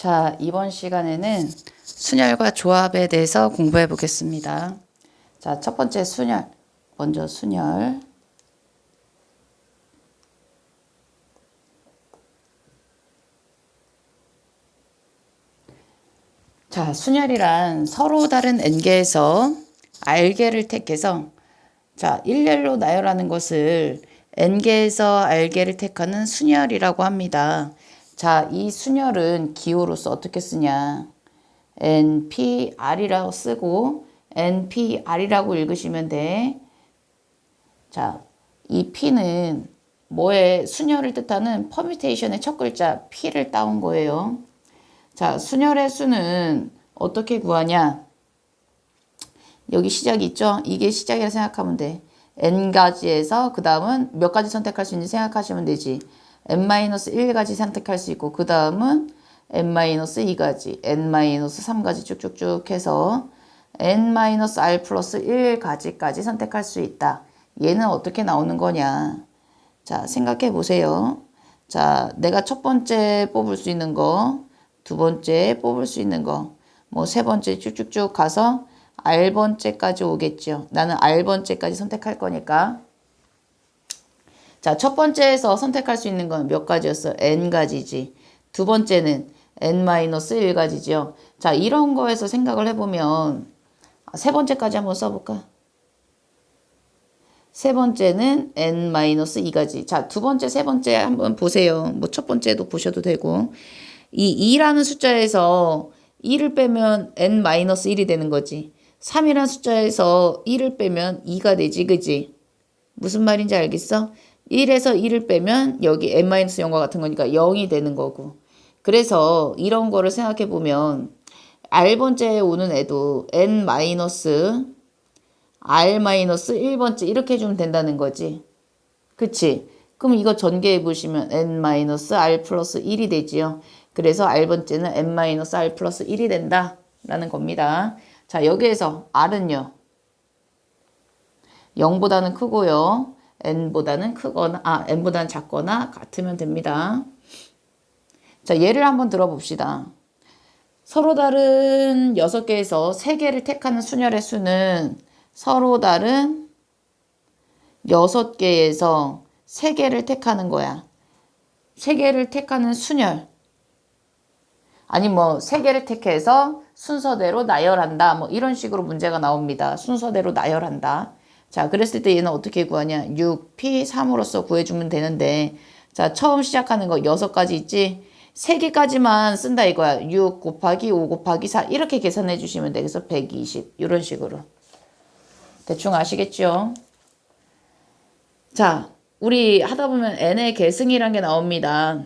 자, 이번 시간에는 순열과 조합에 대해서 공부해 보겠습니다. 자, 첫 번째 순열. 먼저 순열. 자, 순열이란 서로 다른 n개에서 r개를 택해서 자, 일렬로 나열하는 것을 n개에서 r개를 택하는 순열이라고 합니다. 자, 이 순열은 기호로서 어떻게 쓰냐? NPR이라고 쓰고 NPR이라고 읽으시면 돼. 자, 이 P는 뭐의 순열을 뜻하는 퍼뮤테이션의 첫 글자 P를 따온 거예요. 자, 순열의 수는 어떻게 구하냐? 여기 시작이 있죠? 이게 시작이라 생각하면 돼. n가지에서 그 다음은 몇 가지 선택할 수 있는지 생각하시면 되지. n-1가지 선택할 수 있고 그 다음은 n-2가지, n-3가지 쭉쭉쭉 해서 n-r 플러스 1가지까지 선택할 수 있다. 얘는 어떻게 나오는 거냐? 자, 생각해 보세요. 자, 내가 첫 번째 뽑을 수 있는 거, 두 번째 뽑을 수 있는 거, 뭐 세 번째 쭉쭉쭉 가서 R번째까지 오겠죠. 나는 R번째까지 선택할 거니까. 자, 첫 번째에서 선택할 수 있는 건 몇 가지였어? N가지지. 두 번째는 N-1가지죠. 자, 이런 거에서 생각을 해보면 세 번째까지 한번 써볼까? 세 번째는 N-2가지. 자, 두 번째, 세 번째 한번 보세요. 뭐 첫 번째도 보셔도 되고. 이 2라는 숫자에서 2를 빼면 N-1이 되는 거지. 3이라는 숫자에서 1을 빼면 2가 되지, 그지? 무슨 말인지 알겠어? 1에서 1을 빼면 여기 N-0과 같은 거니까 0이 되는 거고. 그래서 이런 거를 생각해 보면 R번째에 오는 애도 N-R-1번째 이렇게 해주면 된다는 거지. 그치? 그럼 이거 전개해 보시면 N-R 플러스 1이 되지요. 그래서 R번째는 N-R 플러스 1이 된다 라는 겁니다. 자, 여기에서 R은요. 0보다는 크고요. N보다는 크거나, N보다는 작거나 같으면 됩니다. 자, 예를 한번 들어봅시다. 서로 다른 6개에서 3개를 택하는 순열의 수는 서로 다른 6개에서 3개를 택하는 거야. 3개를 택하는 순열. 아니 뭐 3개를 택해서 순서대로 나열한다. 뭐 이런 식으로 문제가 나옵니다. 순서대로 나열한다. 자, 그랬을 때 얘는 어떻게 구하냐? 6P3으로서 구해주면 되는데 자, 처음 시작하는 거 6가지 있지? 3개까지만 쓴다 이거야. 6 곱하기 5 곱하기 4 이렇게 계산해 주시면 돼. 그래서 120 이런 식으로. 대충 아시겠죠? 자, 우리 하다 보면 n의 계승이란 게 나옵니다.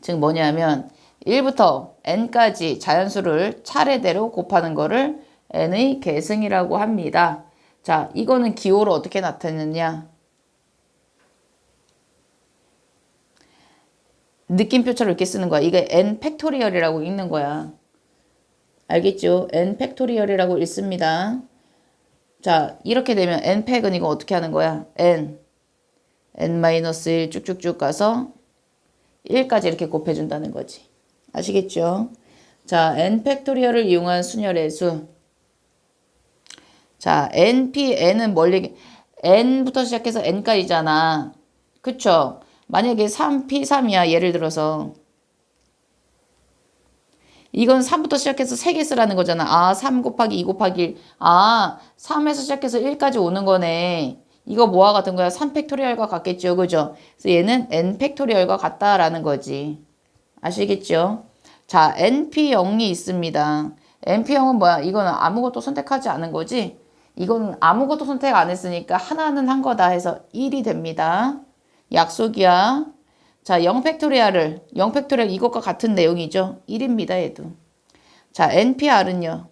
즉 뭐냐면 1부터 n까지 자연수를 차례대로 곱하는 거를 n의 계승이라고 합니다. 자, 이거는 기호로 어떻게 나타내느냐? 느낌표처럼 이렇게 쓰는 거야. 이게 n 팩토리얼이라고 읽는 거야. 알겠죠? n 팩토리얼이라고 읽습니다. 자, 이렇게 되면 n 팩은 이거 어떻게 하는 거야? n-1 쭉쭉쭉 가서 1까지 이렇게 곱해준다는 거지. 아시겠죠? 자, n 팩토리얼을 이용한 순열의 수. 자, npn은 n부터 시작해서 n까지잖아. 그쵸? 만약에 3p3이야. 예를 들어서. 이건 3부터 시작해서 3개 쓰라는 거잖아. 아, 3 곱하기 2 곱하기 1. 아, 3에서 시작해서 1까지 오는 거네. 이거 뭐와 같은 거야? 3 팩토리얼과 같겠죠. 그죠? 그래서 얘는 n 팩토리얼과 같다라는 거지. 아시겠죠? 자, np0이 있습니다. np0은 뭐야? 이거는 아무것도 선택하지 않은 거지? 이건 아무것도 선택 안 했으니까 하나는 한 거다 해서 1이 됩니다. 약속이야. 자, 0팩토리얼 이것과 같은 내용이죠. 1입니다, 얘도. 자, npr은요.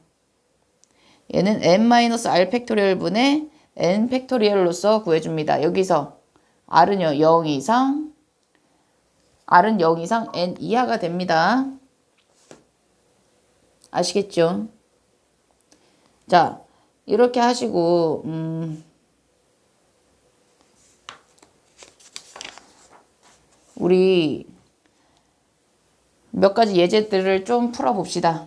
얘는 n-r 팩토리얼 분의 n 팩토리얼로서 구해줍니다. 여기서 r은요, 0 이상, r은 0 이상 n 이하가 됩니다. 아시겠죠? 자, 이렇게 하시고, 우리 몇 가지 예제들을 좀 풀어봅시다.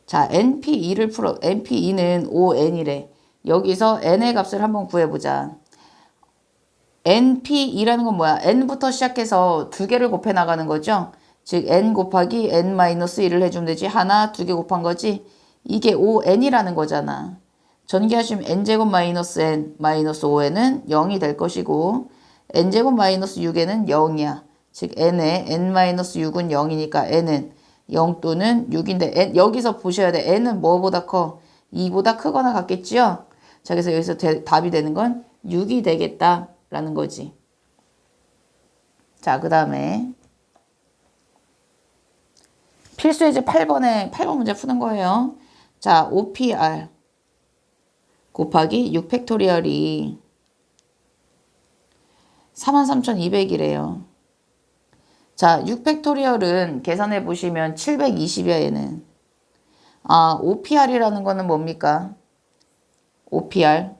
자, NP2는 5N이래. 여기서 N의 값을 한번 구해보자. NP2라는 건 뭐야? N부터 시작해서 두 개를 곱해 나가는 거죠. 즉 N 곱하기 N-1을 해주면 되지. 하나, 두 개 곱한 거지. 이게 5N이라는 거잖아. 전개하시면 N제곱 마이너스 N 마이너스 5N은 0이 될 것이고 N제곱 마이너스 6N은 0이야. 즉 N의 N-6은 0이니까 N은 0 또는 6인데 N, 여기서 보셔야 돼. N은 뭐보다 커? 2보다 크거나 같겠지요? 자, 그래서 여기서 답이 되는 건 6이 되겠다라는 거지. 자, 그 다음에 필수 예제 8번 문제 푸는 거예요. 자, OPR 곱하기 6팩토리얼이 43,200이래요. 자, 6팩토리얼은 계산해 보시면 720이야, 얘는. 아, OPR이라는 거는 뭡니까? OPR.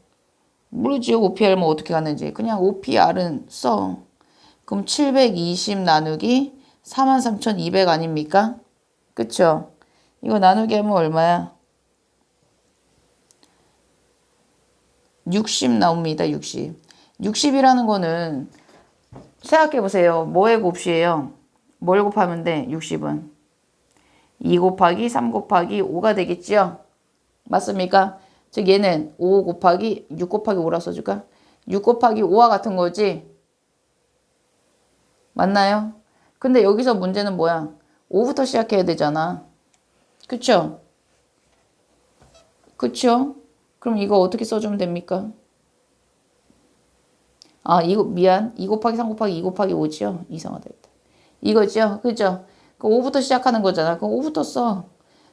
모르지, OPR 뭐 어떻게 갔는지. 그냥 OPR은 써. 그럼 720 나누기 43,200 아닙니까? 그쵸? 이거 나누기 하면 얼마야? 60 나옵니다, 60. 60이라는 거는 생각해 보세요. 뭐의 곱수예요? 뭘 곱하면 돼? 60은 2 곱하기 3 곱하기 5가 되겠지요? 맞습니까? 즉 얘는 5 곱하기 6 곱하기 5라고 써줄까? 6 곱하기 5와 같은 거지? 맞나요? 근데 여기서 문제는 뭐야? 5부터 시작해야 되잖아. 그쵸? 그쵸? 그럼 이거 어떻게 써주면 됩니까? 아, 이거 미안. 2 곱하기 3 곱하기 2 곱하기 5지요? 이상하다. 이거죠? 그죠? 그 5부터 시작하는 거잖아. 그럼 5부터 써.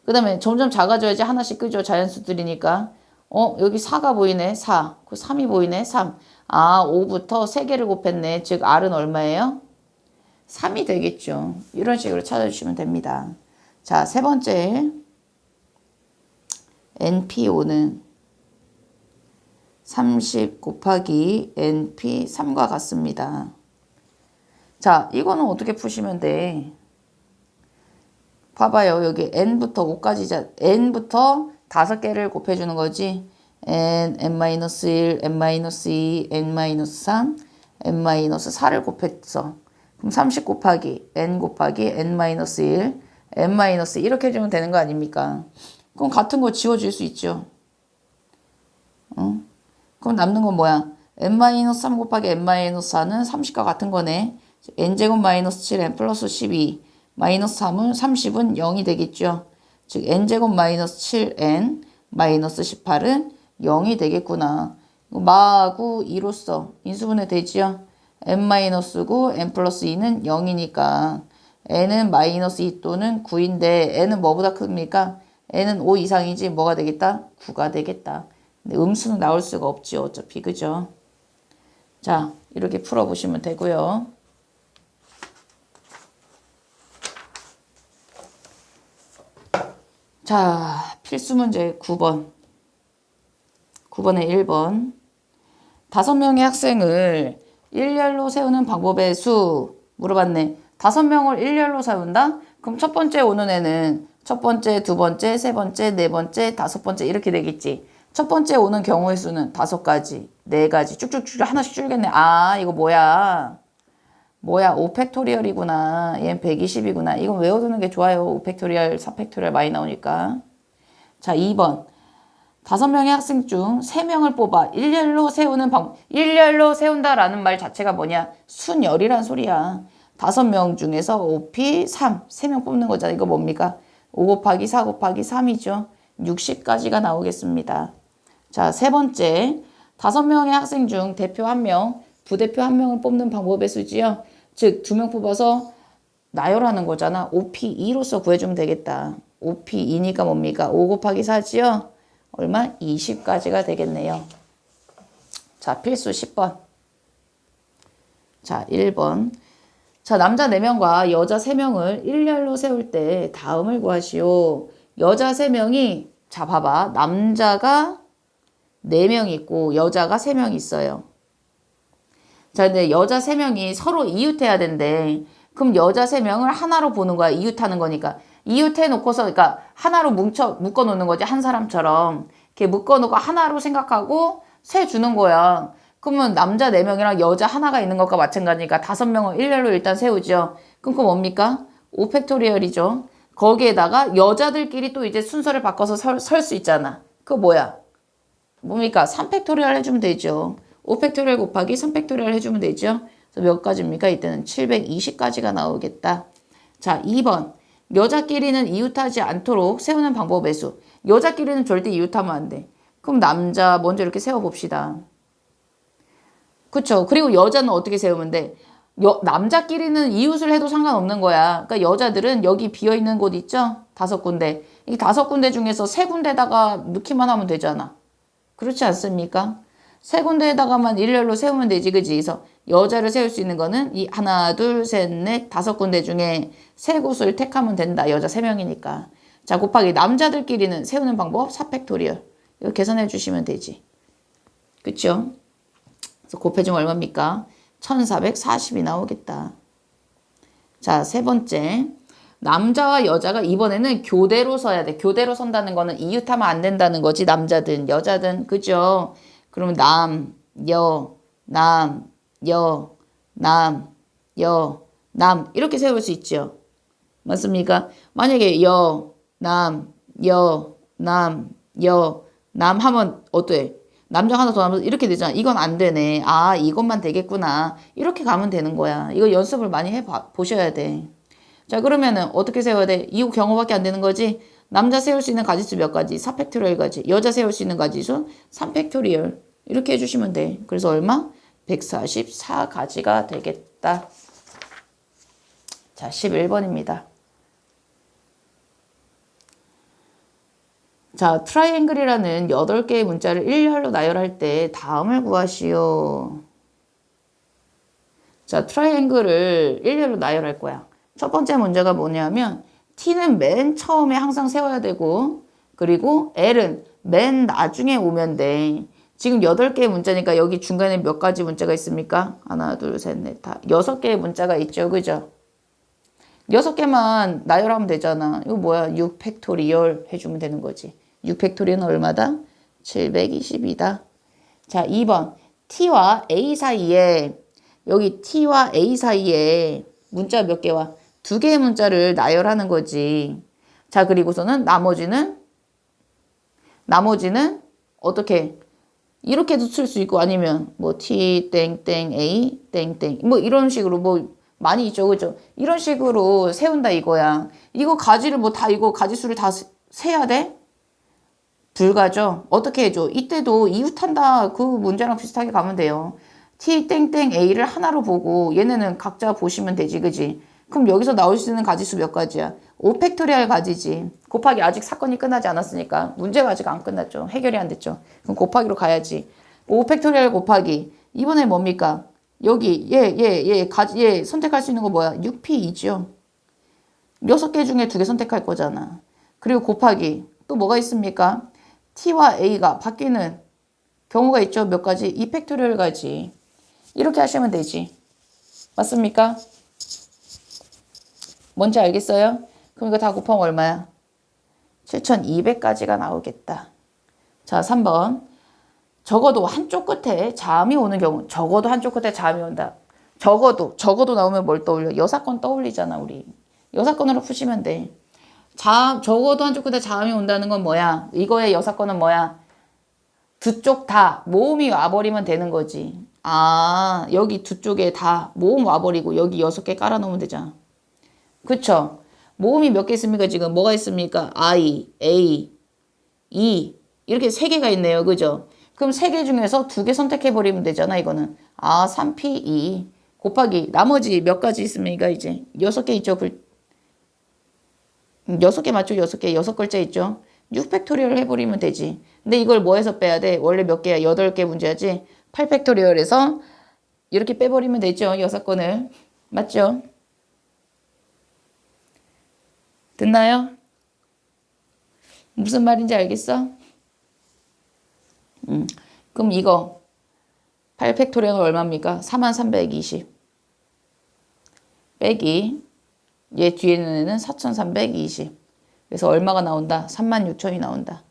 그 다음에 점점 작아져야지 하나씩 끄죠. 자연수들이니까. 여기 4가 보이네. 4. 그 3이 보이네. 3. 아, 5부터 3개를 곱했네. 즉, R은 얼마예요? 3이 되겠죠. 이런 식으로 찾아주시면 됩니다. 자, 세 번째. NP5는 30 곱하기 NP3과 같습니다. 자, 이거는 어떻게 푸시면 돼? 봐봐요. 여기 n부터 5까지, n부터 5개를 곱해주는 거지. n, n-1, n-2, n-3, n-4를 곱했어. 그럼 30 곱하기 n 곱하기 n-1, n-2 이렇게 해주면 되는 거 아닙니까? 그럼 같은 거 지워줄 수 있죠. 그럼 남는 건 뭐야? n-3 곱하기 n-4는 30과 같은 거네. n제곱 마이너스 7n 플러스 12 마이너스 3은 30은 0이 되겠죠. 즉 n제곱 마이너스 7n 마이너스 18은 0이 되겠구나. 마하고 2로써 인수분해 되지요. n-9고 n 플러스 2는 0이니까 n은 마이너스 2 또는 9인데 n은 뭐보다 큽니까? n은 5 이상이지 뭐가 되겠다? 9가 되겠다. 근데 음수는 나올 수가 없죠. 어차피 그죠? 자, 이렇게 풀어보시면 되고요. 자, 필수 문제 9번. 9번에 1번. 5명의 학생을 일렬로 세우는 방법의 수 물어봤네. 5명을 일렬로 세운다? 그럼 첫 번째 오는 애는 첫 번째, 두 번째, 세 번째, 네 번째, 다섯 번째 이렇게 되겠지. 첫 번째 오는 경우의 수는 5가지, 4가지 쭉쭉쭉 하나씩 줄겠네. 아, 이거 뭐야? 5팩토리얼이구나. 얘는 120이구나. 이건 외워두는 게 좋아요. 5팩토리얼, 4팩토리얼 많이 나오니까. 자, 2번. 5명의 학생 중 3명을 뽑아 일렬로 세우는 방법. 일렬로 세운다라는 말 자체가 뭐냐? 순열이란 소리야. 5명 중에서 5P 3. 3명 뽑는 거잖아. 이거 뭡니까? 5 곱하기 4 곱하기 3이죠. 60까지가 나오겠습니다. 자, 세 번째. 5명의 학생 중 대표 1명, 부대표 1명을 뽑는 방법의 수지요. 즉, 2명 뽑아서 나열하는 거잖아. 5P2로서 구해주면 되겠다. 5P2니까 뭡니까? 5 곱하기 4지요. 얼마? 20까지가 되겠네요. 자, 필수 10번. 자, 1번. 자, 남자 4명과 여자 3명을 일렬로 세울 때 다음을 구하시오. 여자 3명이, 자, 봐봐. 남자가 4명 있고 여자가 3명 있어요. 자, 근데 여자 3명이 서로 이웃해야 된대. 그럼 여자 3명을 하나로 보는 거야. 이웃하는 거니까. 이웃해 놓고서, 그러니까 하나로 묶어 놓는 거지. 한 사람처럼. 이렇게 묶어 놓고 하나로 생각하고 세 주는 거야. 그러면 남자 4명이랑 여자 하나가 있는 것과 마찬가지니까 5명을 일렬로 일단 세우죠. 그럼 그거 뭡니까? 5팩토리얼이죠. 거기에다가 여자들끼리 또 이제 순서를 바꿔서 설 수 있잖아. 그거 뭐야? 뭡니까? 3팩토리얼 해주면 되죠. 5팩토리얼 곱하기 3팩토리얼 해주면 되죠. 그래서 몇 가지입니까? 이때는 720가지가 나오겠다. 자, 2번. 여자끼리는 이웃하지 않도록 세우는 방법 매수. 여자끼리는 절대 이웃하면 안 돼. 그럼 남자 먼저 이렇게 세워봅시다. 그쵸? 그리고 여자는 어떻게 세우면 돼? 남자끼리는 이웃을 해도 상관없는 거야. 그러니까 여자들은 여기 비어있는 곳 있죠? 5군데. 이 5군데 중에서 3군데다가 넣기만 하면 되잖아. 그렇지 않습니까? 3군데에다가만 일렬로 세우면 되지, 그지? 그래서 여자를 세울 수 있는 거는 이 하나, 둘, 셋, 넷, 5군데 중에 3곳을 택하면 된다. 여자 3명이니까. 자, 곱하기 남자들끼리는 세우는 방법 4팩토리얼. 이거 계산해 주시면 되지. 그쵸? 그래서 곱해주면 얼마입니까? 1440이 나오겠다. 자, 3번째. 남자와 여자가 이번에는 교대로 서야 돼. 교대로 선다는 거는 이웃하면 안 된다는 거지. 남자든 여자든. 그죠? 그러면 남, 여, 남, 여, 남, 여, 남 이렇게 세울 수 있죠. 맞습니까? 만약에 여, 남, 여, 남, 여, 남 하면 어때? 남자 하나 더 하면서 이렇게 되잖아. 이건 안 되네. 아, 이것만 되겠구나. 이렇게 가면 되는 거야. 이거 연습을 많이 보셔야 돼. 자, 그러면은 어떻게 세워야 돼? 이 경우밖에 안 되는 거지? 남자 세울 수 있는 가지수 몇 가지? 4팩토리얼 가지. 여자 세울 수 있는 가지수 3팩토리얼. 이렇게 해주시면 돼. 그래서 얼마? 144가지가 되겠다. 자, 11번입니다. 자, 트라이앵글이라는 8개의 문자를 일렬로 나열할 때 다음을 구하시오. 자, 트라이앵글을 일렬로 나열할 거야. 첫 번째 문제가 뭐냐면 T는 맨 처음에 항상 세워야 되고 그리고 L은 맨 나중에 오면 돼. 지금 8개의 문자니까 여기 중간에 몇 가지 문자가 있습니까? 하나, 둘, 셋, 넷, 다 6개의 문자가 있죠. 그죠? 6개만 나열하면 되잖아. 이거 뭐야? 6팩토리얼 해주면 되는 거지. 6팩토리얼은 얼마다? 720이다. 자, 2번. T와 A 사이에 여기 T와 A 사이에 문자 몇 개와 2개의 문자를 나열하는 거지. 자, 그리고서는 나머지는 어떻게 이렇게도 쓸 수 있고 아니면 뭐 T 땡땡 A 땡땡 뭐 이런 식으로 뭐 많이 있죠. 그죠? 이런 식으로 세운다 이거야. 이거 가지를 뭐 다 이거 가지수를 다 세야 돼? 불가죠. 어떻게 해줘? 이때도 이웃한다 그 문제랑 비슷하게 가면 돼요. T 땡땡 A를 하나로 보고 얘네는 각자 보시면 되지. 그지? 그럼 여기서 나올 수 있는 가지수 몇 가지야? 5팩토리얼 가지지. 곱하기 아직 사건이 끝나지 않았으니까 문제가 아직 안 끝났죠. 해결이 안 됐죠. 그럼 곱하기로 가야지. 5팩토리얼 곱하기 이번에 뭡니까? 여기 얘 선택할 수 있는 거 뭐야? 6P이죠. 6개 중에 2개 선택할 거잖아. 그리고 곱하기 또 뭐가 있습니까? T와 A가 바뀌는 경우가 있죠. 몇 가지? 2팩토리얼 가지. 이렇게 하시면 되지. 맞습니까? 뭔지 알겠어요? 그럼 이거 다 곱하면 얼마야? 7200까지가 나오겠다. 자, 3번. 적어도 한쪽 끝에 자음이 오는 경우. 적어도 한쪽 끝에 자음이 온다. 적어도 나오면 뭘 떠올려? 여사건 떠올리잖아, 우리. 여사건으로 푸시면 돼. 적어도 한쪽 끝에 자음이 온다는 건 뭐야? 이거의 여사건은 뭐야? 두 쪽 다 모음이 와버리면 되는 거지. 아, 여기 두 쪽에 다 모음 와버리고 여기 6개 깔아놓으면 되잖아. 그쵸? 모음이 몇 개 있습니까? 지금 뭐가 있습니까? I, A, E 이렇게 3개가 있네요. 그죠? 그럼 3개 중에서 2개 선택해버리면 되잖아. 이거는 3P, 2 곱하기 나머지 몇 가지 있습니까? 이제 6개 있죠. 6개 맞죠? 6개 6글자 있죠? 6팩토리얼 해버리면 되지. 근데 이걸 뭐해서 빼야 돼? 원래 몇 개야? 8개 문제야지. 8팩토리얼에서 이렇게 빼버리면 되죠. 6건을. 맞죠? 듣나요? 무슨 말인지 알겠어? 그럼 이거 8팩토리얼은 얼마입니까? 4320 빼기 얘 뒤에 있는 애는 4320. 그래서 얼마가 나온다? 36000이 나온다.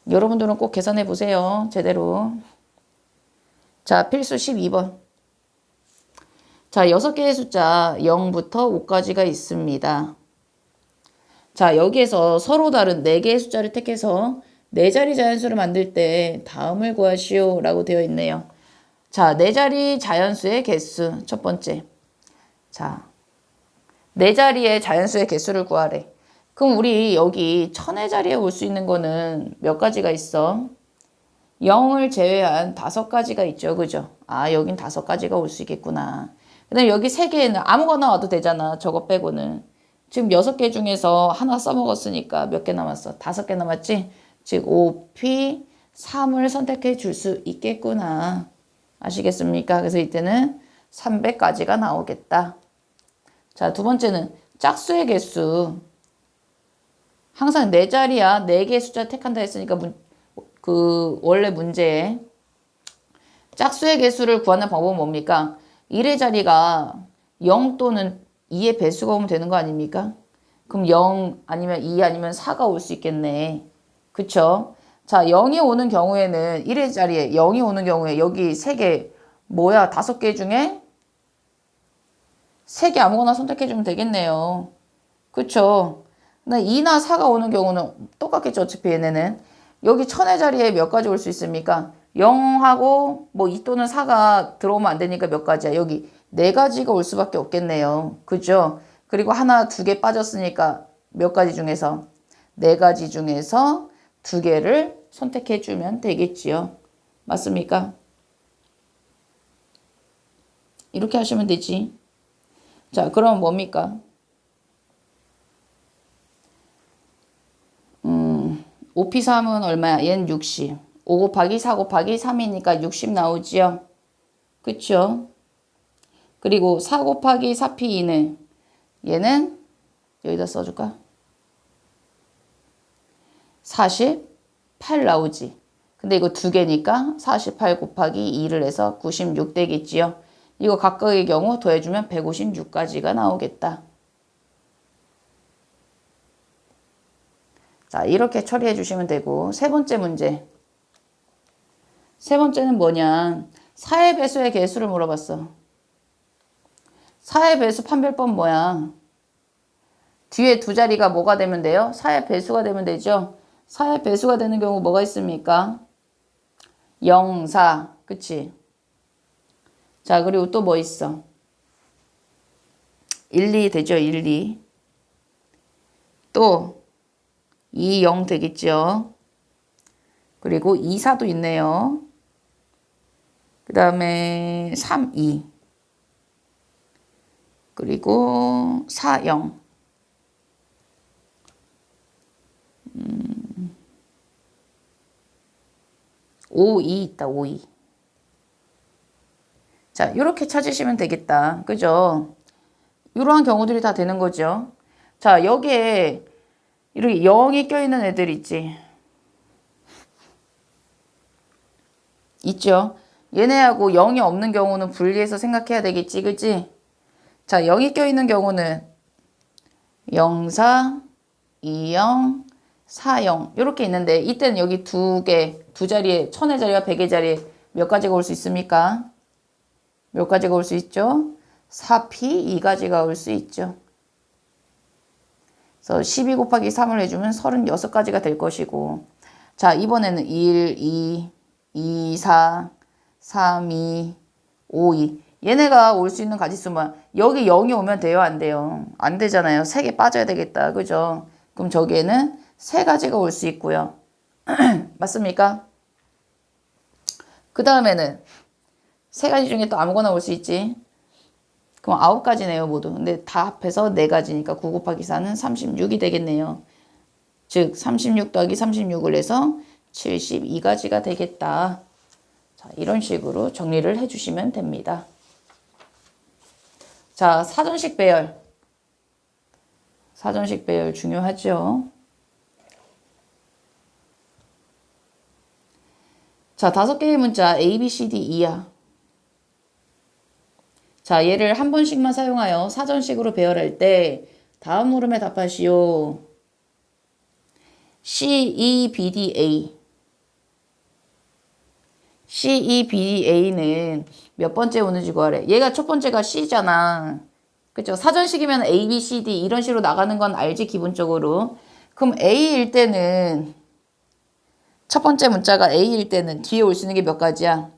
여러분들은 꼭 계산해 보세요. 제대로. 자, 필수 12번. 자, 6개의 숫자 0부터 5까지가 있습니다. 자, 여기에서 서로 다른 4개의 숫자를 택해서 4자리 자연수를 만들 때 다음을 구하시오 라고 되어 있네요. 자, 4자리 자연수의 개수 첫 번째. 자, 4자리의 자연수의 개수를 구하래. 그럼 우리 여기 1000의 자리에 올 수 있는 거는 몇 가지가 있어? 0을 제외한 5가지가 있죠. 그죠? 아, 여긴 5가지가 올 수 있겠구나. 그 다음에 여기 3개는 아무거나 와도 되잖아. 저거 빼고는. 지금 6개 중에서 하나 써먹었으니까 몇 개 남았어? 5개 남았지? 즉 5P 3을 선택해 줄 수 있겠구나. 아시겠습니까? 그래서 이때는 300까지가 나오겠다. 자, 두 번째는 짝수의 개수. 항상 4자리야. 4개의 숫자 택한다 했으니까 원래 문제에 짝수의 개수를 구하는 방법은 뭡니까? 1의 자리가 0 또는 2의 배수가 오면 되는 거 아닙니까? 그럼 0 아니면 2 아니면 4가 올 수 있겠네. 그쵸? 자, 0이 오는 경우에는 1의 자리에 0이 오는 경우에 여기 3개 뭐야? 5개 중에 3개 아무거나 선택해주면 되겠네요. 그쵸? 근데 2나 4가 오는 경우는 똑같겠죠. 어차피 얘네는. 여기 1000의 자리에 몇 가지 올 수 있습니까? 0하고 뭐 2 또는 4가 들어오면 안 되니까 몇 가지야? 여기 4가지가 올 수밖에 없겠네요. 그죠? 그리고 하나, 2개 빠졌으니까 몇 가지 중에서? 4가지 중에서 2개를 선택해 주면 되겠지요. 맞습니까? 이렇게 하시면 되지. 자, 그럼 뭡니까? 5P3은 얼마야? 얘는 60. 5 곱하기 4 곱하기 3이니까 60 나오지요. 그쵸? 그리고 4 곱하기 4P2는 얘는 여기다 써줄까? 48 나오지. 근데 이거 2개니까 48 곱하기 2를 해서 96 되겠지요. 이거 각각의 경우 더해주면 156까지가 나오겠다. 자, 이렇게 처리해 주시면 되고, 세 번째 문제. 세 번째는 뭐냐? 4의 배수의 개수를 물어봤어. 4의 배수 판별법 뭐야? 뒤에 2자리가 뭐가 되면 돼요? 4의 배수가 되면 되죠? 4의 배수가 되는 경우 뭐가 있습니까? 0, 4. 그치? 자, 그리고 또 뭐 있어? 1, 2 되죠? 1, 2. 또 2, 0 되겠죠? 그리고 2, 4도 있네요. 그 다음에 3, 2. 그리고 4, 0. 5, 2 있다. 5, 2. 자, 이렇게 찾으시면 되겠다. 그죠? 이러한 경우들이 다 되는 거죠. 자, 여기에 이렇게 0이 껴있는 애들 있지. 있죠? 얘네하고 0이 없는 경우는 분리해서 생각해야 되겠지. 그치? 자, 0이 껴있는 경우는 0, 4, 2, 0, 4, 0 이렇게 있는데 이때는 여기 2자리에 1000의 자리와 100의 자리에 몇 가지가 올 수 있습니까? 몇 가지가 올 수 있죠? 4P 2가지가 올 수 있죠. 그래서 12 곱하기 3을 해주면 36가지가 될 것이고, 자, 이번에는 1, 2, 2, 4, 3, 2, 5, 2. 얘네가 올 수 있는 가지수만 여기 0이 오면 돼요? 안 돼요? 안 되잖아요. 3개 빠져야 되겠다. 그죠? 그럼 저기에는 3가지가 올 수 있고요. 맞습니까? 그 다음에는 3가지 중에 또 아무거나 올 수 있지. 그럼 9가지네요, 모두. 근데 다 합해서 4가지니까 9 곱하기 4는 36이 되겠네요. 즉 36 더하기 36을 해서 72가지가 되겠다. 자, 이런 식으로 정리를 해주시면 됩니다. 자, 사전식 배열. 사전식 배열 중요하죠. 자, 5개의 문자 A, B, C, D, E야. 자, 얘를 한 번씩만 사용하여 사전식으로 배열할 때 다음 물음에 답하시오. C, E, B, D, A. C, E, B, D, A는 몇 번째 오는지 구하래. 얘가 첫 번째가 C잖아. 그쵸? 사전식이면 A, B, C, D 이런 식으로 나가는 건 알지, 기본적으로. 그럼 A일 때는 첫 번째 문자가 A일 때는 뒤에 올 수 있는 게 몇 가지야?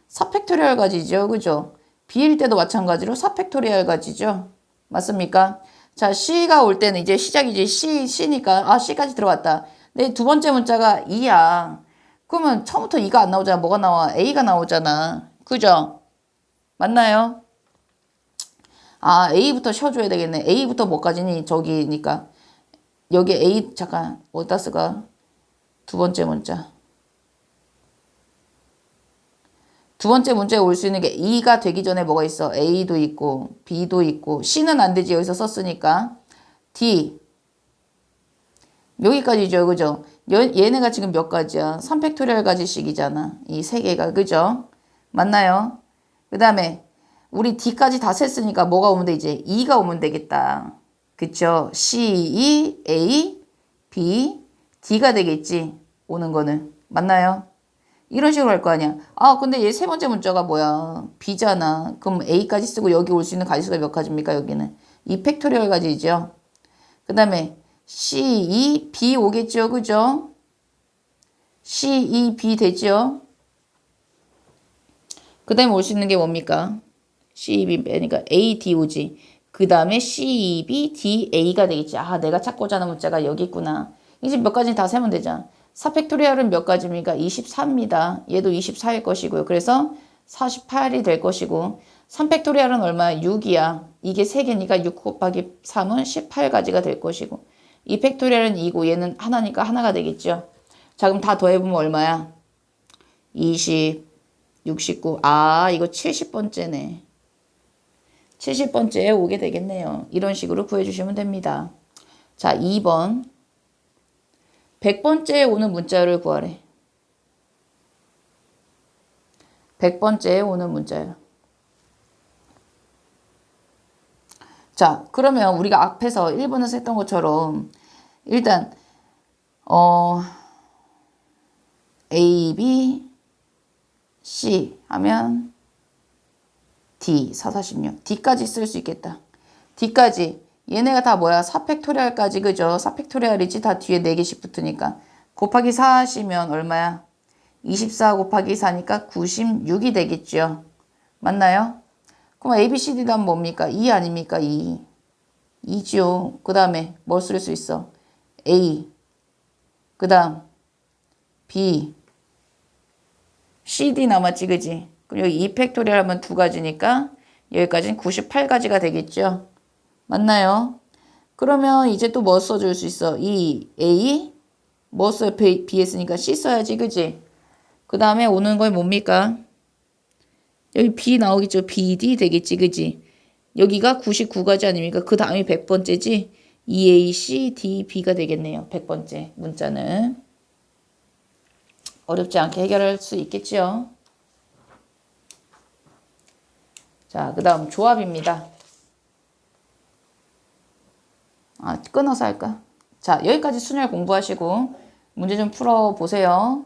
4팩토리얼 가지죠. 그죠? B일 때도 마찬가지로 4팩토리얼 가지죠. 맞습니까? 자, C가 올 때는 이제 시작이지. C니까, C까지 들어왔다. 근데 두 번째 문자가 2야. 그러면 처음부터 2가 안 나오잖아. 뭐가 나와? A가 나오잖아. 그죠? 맞나요? A부터 쉬어줘야 되겠네. A부터 뭐까지니? 저기니까. 여기 A, 잠깐, 어디다 쓰가? 두 번째 문자. 두 번째 문제에 올 수 있는 게 2가 되기 전에 뭐가 있어? A도 있고 B도 있고 C는 안 되지. 여기서 썼으니까. D. 여기까지죠. 그죠? 얘네가 지금 몇 가지야? 3팩토리얼 가지씩이잖아. 이 세 개가. 그죠? 맞나요? 그 다음에 우리 D까지 다 셌으니까 뭐가 오면 돼? 이제 2가 오면 되겠다. 그쵸? C, E, A, B, D가 되겠지. 오는 거는. 맞나요? 이런 식으로 할 거 아니야. 근데 얘 세 번째 문자가 뭐야? B잖아. 그럼 A까지 쓰고 여기 올 수 있는 가지수가 몇 가지입니까? 여기는. 2팩토리얼 가지죠. 그 다음에 C, E, B 오겠죠. 그죠? C, E, B 되죠. 그 다음에 올 수 있는 게 뭡니까? C, E, B 빼니까 A, D 오지. 그 다음에 C, E, B, D, A가 되겠지. 내가 찾고자 하는 문자가 여기 있구나. 이제 몇 가지 다 세면 되잖아. 4팩토리얼은 몇 가지입니까? 24입니다. 얘도 24일 것이고요. 그래서 48이 될 것이고 3팩토리얼은 얼마야? 6이야. 이게 3개니까 6 곱하기 3은 18가지가 될 것이고 2팩토리얼은 2고 얘는 하나니까 하나가 되겠죠. 자, 그럼 다 더해보면 얼마야? 20, 69. 이거 70번째네. 70번째에 오게 되겠네요. 이런 식으로 구해주시면 됩니다. 자, 2번. 100번째에 오는 문자를 구하래. 100번째에 오는 문자요. 자, 그러면 우리가 앞에서 1번에서 했던 것처럼 일단 A, B, C 하면 D, 4, 46. D까지 쓸 수 있겠다. D까지. 얘네가 다 뭐야? 4팩토리얼까지, 그죠? 4팩토리얼이지. 다 뒤에 4개씩 붙으니까. 곱하기 4 하시면 얼마야? 24 곱하기 4니까 96이 되겠죠. 맞나요? 그럼 A, B, C, D도 하면 뭡니까? 2 아닙니까? 2. 2죠. 그 다음에 뭘 쓸 수 있어? A. 그 다음 B. C, D 남았지, 그지? 그럼 여기 2팩토리얼 하면 2가지니까 여기까지는 98가지가 되겠죠. 맞나요? 그러면 이제 또 뭐 써줄 수 있어? 이 A 뭐 써요? B 했으니까 C 써야지, 그지? 그 다음에 오는 건 뭡니까? 여기 B 나오겠죠? BD 되겠지, 그지? 여기가 99가지 아닙니까? 그 다음이 100번째지? EA, C, D, B가 되겠네요. 100번째 문자는. 어렵지 않게 해결할 수 있겠죠? 자, 그 다음 조합입니다. 끊어서 할까? 자, 여기까지 순열 공부하시고 문제 좀 풀어보세요.